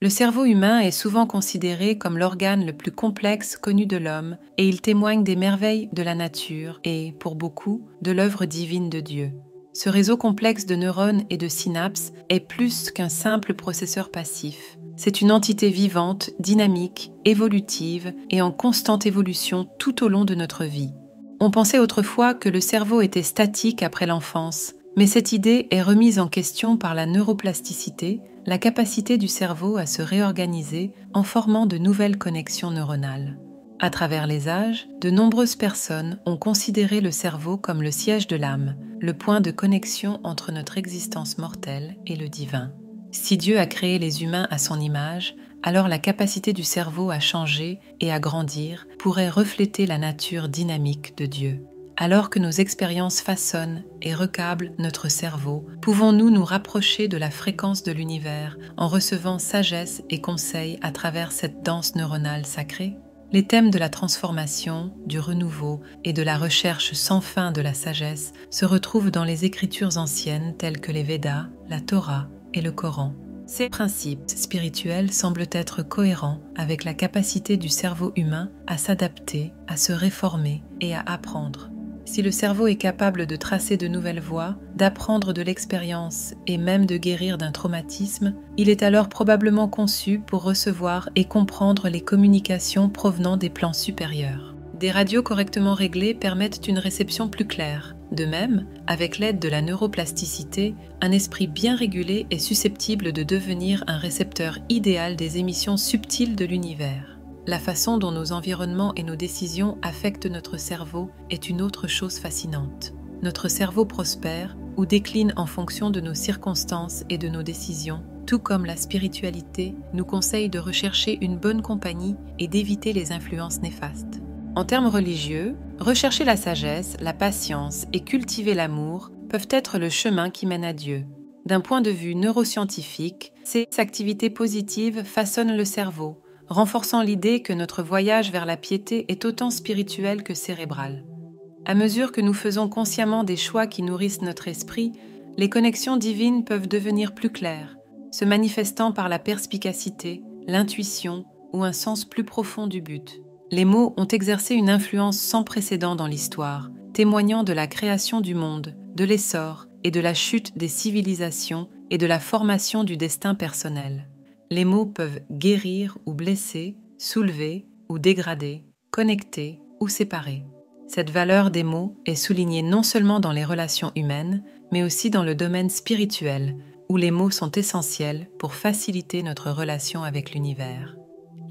Le cerveau humain est souvent considéré comme l'organe le plus complexe connu de l'homme et il témoigne des merveilles de la nature et, pour beaucoup, de l'œuvre divine de Dieu. Ce réseau complexe de neurones et de synapses est plus qu'un simple processeur passif. C'est une entité vivante, dynamique, évolutive et en constante évolution tout au long de notre vie. On pensait autrefois que le cerveau était statique après l'enfance, mais cette idée est remise en question par la neuroplasticité, la capacité du cerveau à se réorganiser en formant de nouvelles connexions neuronales. À travers les âges, de nombreuses personnes ont considéré le cerveau comme le siège de l'âme, le point de connexion entre notre existence mortelle et le divin. Si Dieu a créé les humains à son image, alors la capacité du cerveau à changer et à grandir pourrait refléter la nature dynamique de Dieu. Alors que nos expériences façonnent et recablent notre cerveau, pouvons-nous nous rapprocher de la fréquence de l'univers en recevant sagesse et conseils à travers cette danse neuronale sacrée? Les thèmes de la transformation, du renouveau et de la recherche sans fin de la sagesse se retrouvent dans les écritures anciennes telles que les Védas, la Torah et le Coran. Ces principes spirituels semblent être cohérents avec la capacité du cerveau humain à s'adapter, à se réformer et à apprendre. Si le cerveau est capable de tracer de nouvelles voies, d'apprendre de l'expérience et même de guérir d'un traumatisme, il est alors probablement conçu pour recevoir et comprendre les communications provenant des plans supérieurs. Des radios correctement réglées permettent une réception plus claire. De même, avec l'aide de la neuroplasticité, un esprit bien régulé est susceptible de devenir un récepteur idéal des émissions subtiles de l'univers. La façon dont nos environnements et nos décisions affectent notre cerveau est une autre chose fascinante. Notre cerveau prospère ou décline en fonction de nos circonstances et de nos décisions, tout comme la spiritualité nous conseille de rechercher une bonne compagnie et d'éviter les influences néfastes. En termes religieux, rechercher la sagesse, la patience et cultiver l'amour peuvent être le chemin qui mène à Dieu. D'un point de vue neuroscientifique, ces activités positives façonnent le cerveau, renforçant l'idée que notre voyage vers la piété est autant spirituel que cérébral. À mesure que nous faisons consciemment des choix qui nourrissent notre esprit, les connexions divines peuvent devenir plus claires, se manifestant par la perspicacité, l'intuition ou un sens plus profond du but. Les mots ont exercé une influence sans précédent dans l'histoire, témoignant de la création du monde, de l'essor et de la chute des civilisations et de la formation du destin personnel. Les mots peuvent guérir ou blesser, soulever ou dégrader, connecter ou séparer. Cette valeur des mots est soulignée non seulement dans les relations humaines, mais aussi dans le domaine spirituel, où les mots sont essentiels pour faciliter notre relation avec l'univers.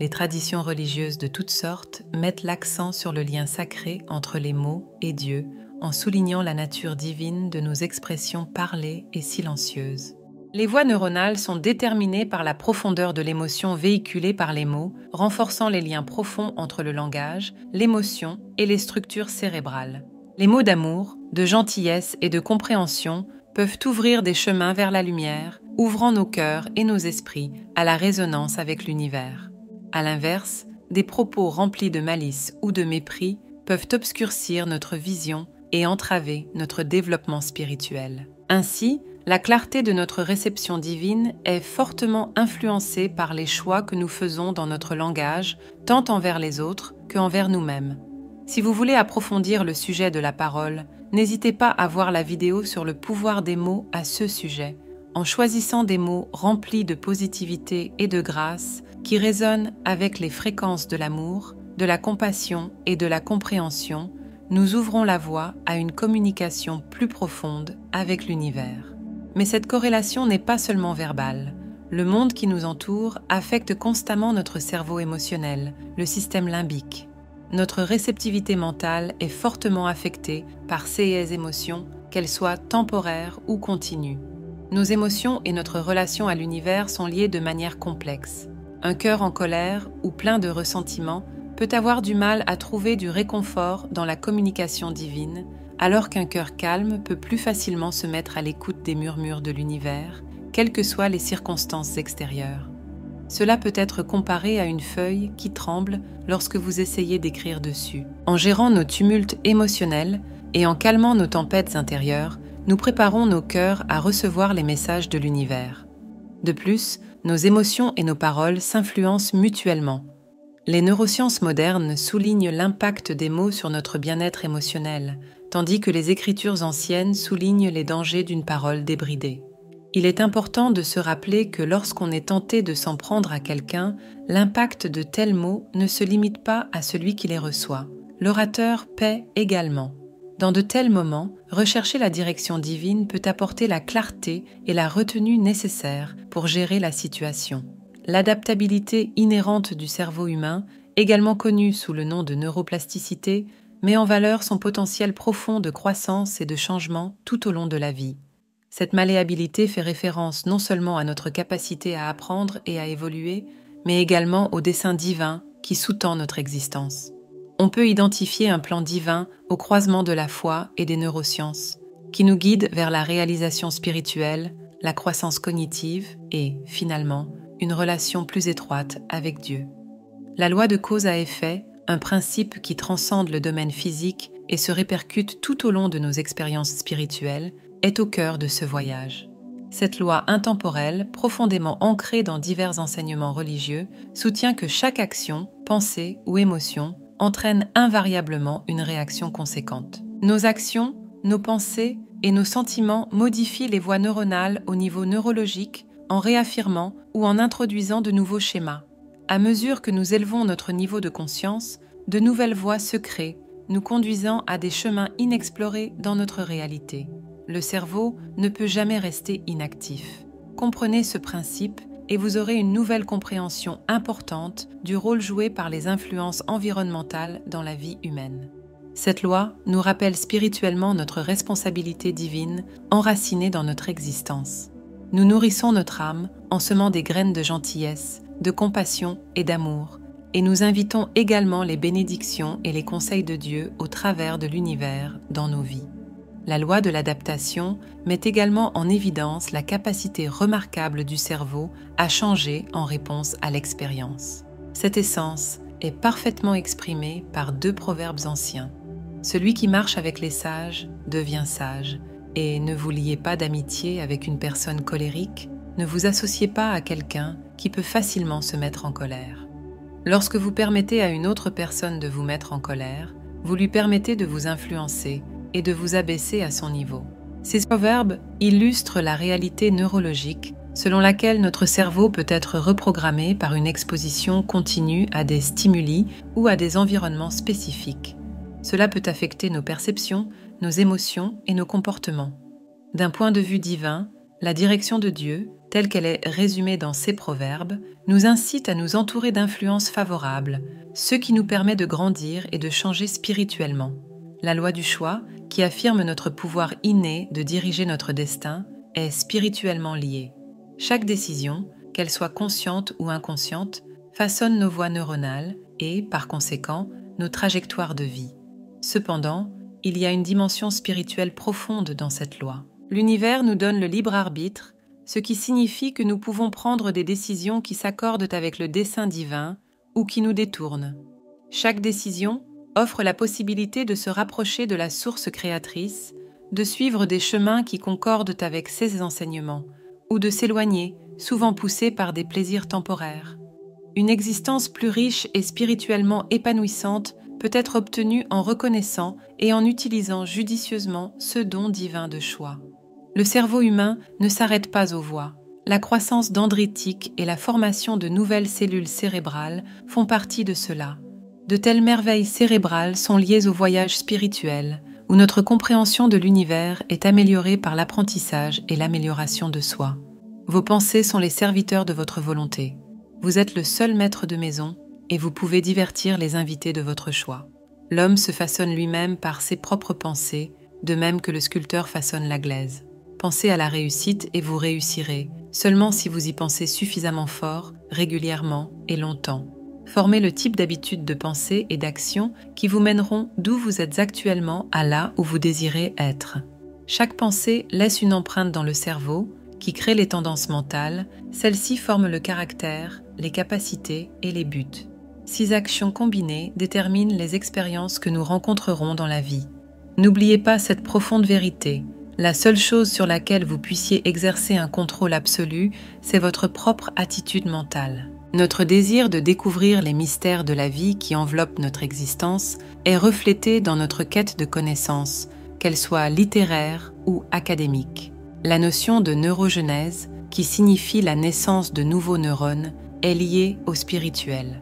Les traditions religieuses de toutes sortes mettent l'accent sur le lien sacré entre les mots et Dieu, en soulignant la nature divine de nos expressions parlées et silencieuses. Les voies neuronales sont déterminées par la profondeur de l'émotion véhiculée par les mots, renforçant les liens profonds entre le langage, l'émotion et les structures cérébrales. Les mots d'amour, de gentillesse et de compréhension peuvent ouvrir des chemins vers la lumière, ouvrant nos cœurs et nos esprits à la résonance avec l'univers. À l'inverse, des propos remplis de malice ou de mépris peuvent obscurcir notre vision et entraver notre développement spirituel. Ainsi, la clarté de notre réception divine est fortement influencée par les choix que nous faisons dans notre langage, tant envers les autres qu'envers nous-mêmes. Si vous voulez approfondir le sujet de la parole, n'hésitez pas à voir la vidéo sur le pouvoir des mots à ce sujet. En choisissant des mots remplis de positivité et de grâce, qui résonnent avec les fréquences de l'amour, de la compassion et de la compréhension, nous ouvrons la voie à une communication plus profonde avec l'univers. Mais cette corrélation n'est pas seulement verbale. Le monde qui nous entoure affecte constamment notre cerveau émotionnel, le système limbique. Notre réceptivité mentale est fortement affectée par ces émotions, qu'elles soient temporaires ou continues. Nos émotions et notre relation à l'univers sont liées de manière complexe. Un cœur en colère ou plein de ressentiment peut avoir du mal à trouver du réconfort dans la communication divine, alors qu'un cœur calme peut plus facilement se mettre à l'écoute des murmures de l'univers, quelles que soient les circonstances extérieures. Cela peut être comparé à une feuille qui tremble lorsque vous essayez d'écrire dessus. En gérant nos tumultes émotionnels et en calmant nos tempêtes intérieures, nous préparons nos cœurs à recevoir les messages de l'univers. De plus, Nos émotions et nos paroles s'influencent mutuellement. Les neurosciences modernes soulignent l'impact des mots sur notre bien-être émotionnel, tandis que les écritures anciennes soulignent les dangers d'une parole débridée. Il est important de se rappeler que lorsqu'on est tenté de s'en prendre à quelqu'un, l'impact de tels mots ne se limite pas à celui qui les reçoit. L'orateur paie également. Dans de tels moments, rechercher la direction divine peut apporter la clarté et la retenue nécessaires pour gérer la situation. L'adaptabilité inhérente du cerveau humain, également connue sous le nom de neuroplasticité, met en valeur son potentiel profond de croissance et de changement tout au long de la vie. Cette malléabilité fait référence non seulement à notre capacité à apprendre et à évoluer, mais également au dessein divin qui sous-tend notre existence. On peut identifier un plan divin au croisement de la foi et des neurosciences, qui nous guide vers la réalisation spirituelle, la croissance cognitive et, finalement, une relation plus étroite avec Dieu. La loi de cause à effet, un principe qui transcende le domaine physique et se répercute tout au long de nos expériences spirituelles, est au cœur de ce voyage. Cette loi intemporelle, profondément ancrée dans divers enseignements religieux, soutient que chaque action, pensée ou émotion entraîne invariablement une réaction conséquente. Nos actions, nos pensées et nos sentiments modifient les voies neuronales au niveau neurologique en réaffirmant ou en introduisant de nouveaux schémas. À mesure que nous élevons notre niveau de conscience, de nouvelles voies se créent, nous conduisant à des chemins inexplorés dans notre réalité. Le cerveau ne peut jamais rester inactif. Comprenez ce principe et vous aurez une nouvelle compréhension importante du rôle joué par les influences environnementales dans la vie humaine. Cette loi nous rappelle spirituellement notre responsabilité divine enracinée dans notre existence. Nous nourrissons notre âme en semant des graines de gentillesse, de compassion et d'amour, et nous invitons également les bénédictions et les conseils de Dieu au travers de l'univers dans nos vies. La loi de l'adaptation met également en évidence la capacité remarquable du cerveau à changer en réponse à l'expérience. Cette essence est parfaitement exprimée par 2 proverbes anciens. Celui qui marche avec les sages devient sage, et ne vous liez pas d'amitié avec une personne colérique, ne vous associez pas à quelqu'un qui peut facilement se mettre en colère. Lorsque vous permettez à une autre personne de vous mettre en colère, vous lui permettez de vous influencer et de vous abaisser à son niveau. Ces proverbes illustrent la réalité neurologique selon laquelle notre cerveau peut être reprogrammé par une exposition continue à des stimuli ou à des environnements spécifiques. Cela peut affecter nos perceptions, nos émotions et nos comportements. D'un point de vue divin, la direction de Dieu, telle qu'elle est résumée dans ces proverbes, nous incite à nous entourer d'influences favorables, ce qui nous permet de grandir et de changer spirituellement. La loi du choix, qui affirme notre pouvoir inné de diriger notre destin, est spirituellement liée. Chaque décision, qu'elle soit consciente ou inconsciente, façonne nos voies neuronales et, par conséquent, nos trajectoires de vie. Cependant, il y a une dimension spirituelle profonde dans cette loi. L'univers nous donne le libre arbitre, ce qui signifie que nous pouvons prendre des décisions qui s'accordent avec le dessein divin ou qui nous détournent. Chaque décision offre la possibilité de se rapprocher de la source créatrice, de suivre des chemins qui concordent avec ses enseignements, ou de s'éloigner, souvent poussés par des plaisirs temporaires. Une existence plus riche et spirituellement épanouissante peut être obtenue en reconnaissant et en utilisant judicieusement ce don divin de choix. Le cerveau humain ne s'arrête pas aux voix. La croissance dendritique et la formation de nouvelles cellules cérébrales font partie de cela. De telles merveilles cérébrales sont liées au voyage spirituel, où notre compréhension de l'univers est améliorée par l'apprentissage et l'amélioration de soi. Vos pensées sont les serviteurs de votre volonté. Vous êtes le seul maître de maison et vous pouvez divertir les invités de votre choix. L'homme se façonne lui-même par ses propres pensées, de même que le sculpteur façonne la glaise. Pensez à la réussite et vous réussirez, seulement si vous y pensez suffisamment fort, régulièrement et longtemps. Formez le type d'habitude de pensée et d'action qui vous mèneront d'où vous êtes actuellement à là où vous désirez être. Chaque pensée laisse une empreinte dans le cerveau qui crée les tendances mentales. Celles-ci forment le caractère, les capacités et les buts. 6 actions combinées déterminent les expériences que nous rencontrerons dans la vie. N'oubliez pas cette profonde vérité. La seule chose sur laquelle vous puissiez exercer un contrôle absolu, c'est votre propre attitude mentale. Notre désir de découvrir les mystères de la vie qui enveloppent notre existence est reflété dans notre quête de connaissances, qu'elle soit littéraire ou académique. La notion de neurogenèse, qui signifie la naissance de nouveaux neurones, est liée au spirituel.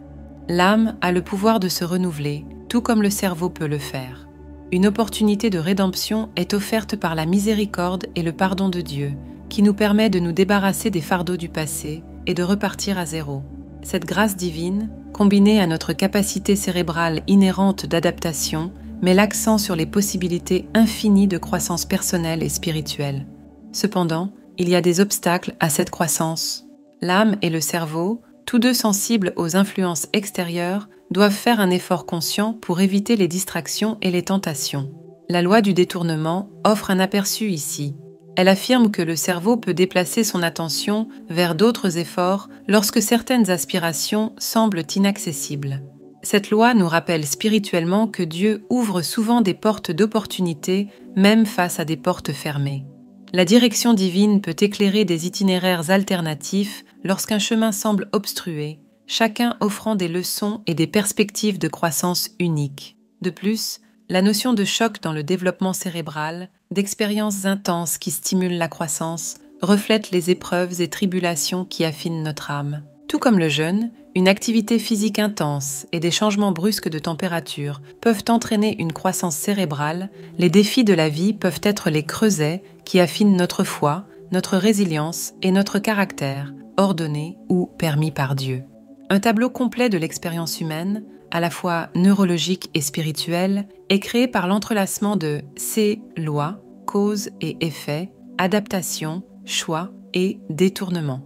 L'âme a le pouvoir de se renouveler, tout comme le cerveau peut le faire. Une opportunité de rédemption est offerte par la miséricorde et le pardon de Dieu, qui nous permet de nous débarrasser des fardeaux du passé et de repartir à zéro. Cette grâce divine, combinée à notre capacité cérébrale inhérente d'adaptation, met l'accent sur les possibilités infinies de croissance personnelle et spirituelle. Cependant, il y a des obstacles à cette croissance. L'âme et le cerveau, tous deux sensibles aux influences extérieures, doivent faire un effort conscient pour éviter les distractions et les tentations. La loi du détournement offre un aperçu ici. Elle affirme que le cerveau peut déplacer son attention vers d'autres efforts lorsque certaines aspirations semblent inaccessibles. Cette loi nous rappelle spirituellement que Dieu ouvre souvent des portes d'opportunité, même face à des portes fermées. La direction divine peut éclairer des itinéraires alternatifs lorsqu'un chemin semble obstrué, chacun offrant des leçons et des perspectives de croissance uniques. De plus, la notion de choc dans le développement cérébral, d'expériences intenses qui stimulent la croissance, reflète les épreuves et tribulations qui affinent notre âme. Tout comme le jeûne, une activité physique intense et des changements brusques de température peuvent entraîner une croissance cérébrale, les défis de la vie peuvent être les creusets qui affinent notre foi, notre résilience et notre caractère, ordonnés ou permis par Dieu. Un tableau complet de l'expérience humaine, à la fois neurologique et spirituelle, est créé par l'entrelacement de ces lois, cause et effet, adaptation, choix et détournement.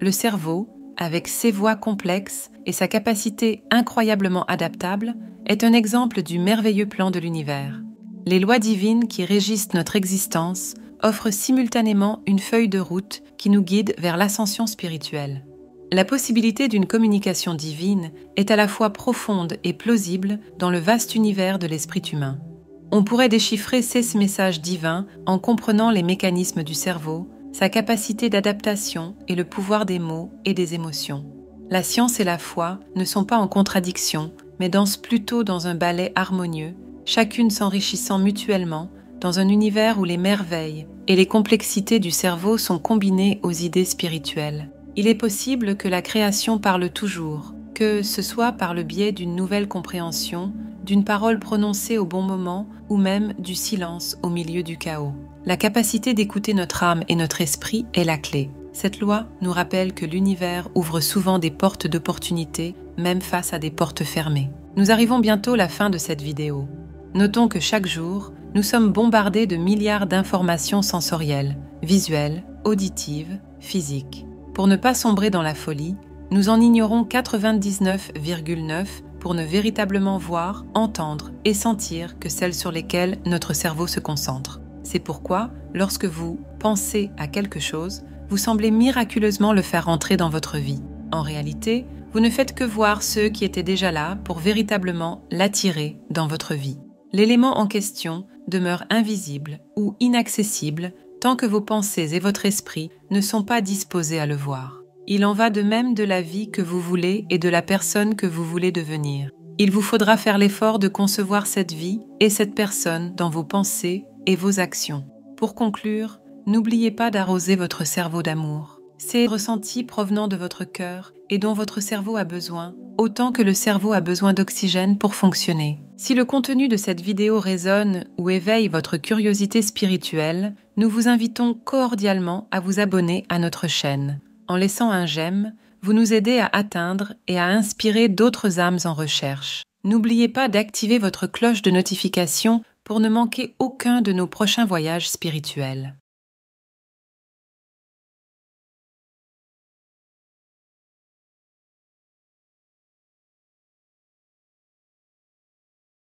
Le cerveau, avec ses voies complexes et sa capacité incroyablement adaptable, est un exemple du merveilleux plan de l'univers. Les lois divines qui régissent notre existence offrent simultanément une feuille de route qui nous guide vers l'ascension spirituelle. La possibilité d'une communication divine est à la fois profonde et plausible dans le vaste univers de l'esprit humain. On pourrait déchiffrer ces messages divins en comprenant les mécanismes du cerveau, sa capacité d'adaptation et le pouvoir des mots et des émotions. La science et la foi ne sont pas en contradiction, mais dansent plutôt dans un ballet harmonieux, chacune s'enrichissant mutuellement dans un univers où les merveilles et les complexités du cerveau sont combinées aux idées spirituelles. Il est possible que la création parle toujours, que ce soit par le biais d'une nouvelle compréhension, d'une parole prononcée au bon moment ou même du silence au milieu du chaos. La capacité d'écouter notre âme et notre esprit est la clé. Cette loi nous rappelle que l'univers ouvre souvent des portes d'opportunité, même face à des portes fermées. Nous arrivons bientôt à la fin de cette vidéo. Notons que chaque jour, nous sommes bombardés de milliards d'informations sensorielles, visuelles, auditives, physiques. Pour ne pas sombrer dans la folie, nous en ignorons 99,9 pour ne véritablement voir, entendre et sentir que celles sur lesquelles notre cerveau se concentre. C'est pourquoi, lorsque vous pensez à quelque chose, vous semblez miraculeusement le faire entrer dans votre vie. En réalité, vous ne faites que voir ceux qui étaient déjà là pour véritablement l'attirer dans votre vie. L'élément en question demeure invisible ou inaccessible tant que vos pensées et votre esprit ne sont pas disposés à le voir. Il en va de même de la vie que vous voulez et de la personne que vous voulez devenir. Il vous faudra faire l'effort de concevoir cette vie et cette personne dans vos pensées et vos actions. Pour conclure, n'oubliez pas d'arroser votre cerveau d'amour. Ces ressentis provenant de votre cœur et dont votre cerveau a besoin, autant que le cerveau a besoin d'oxygène pour fonctionner. Si le contenu de cette vidéo résonne ou éveille votre curiosité spirituelle, nous vous invitons cordialement à vous abonner à notre chaîne. En laissant un j'aime, vous nous aidez à atteindre et à inspirer d'autres âmes en recherche. N'oubliez pas d'activer votre cloche de notification pour ne manquer aucun de nos prochains voyages spirituels.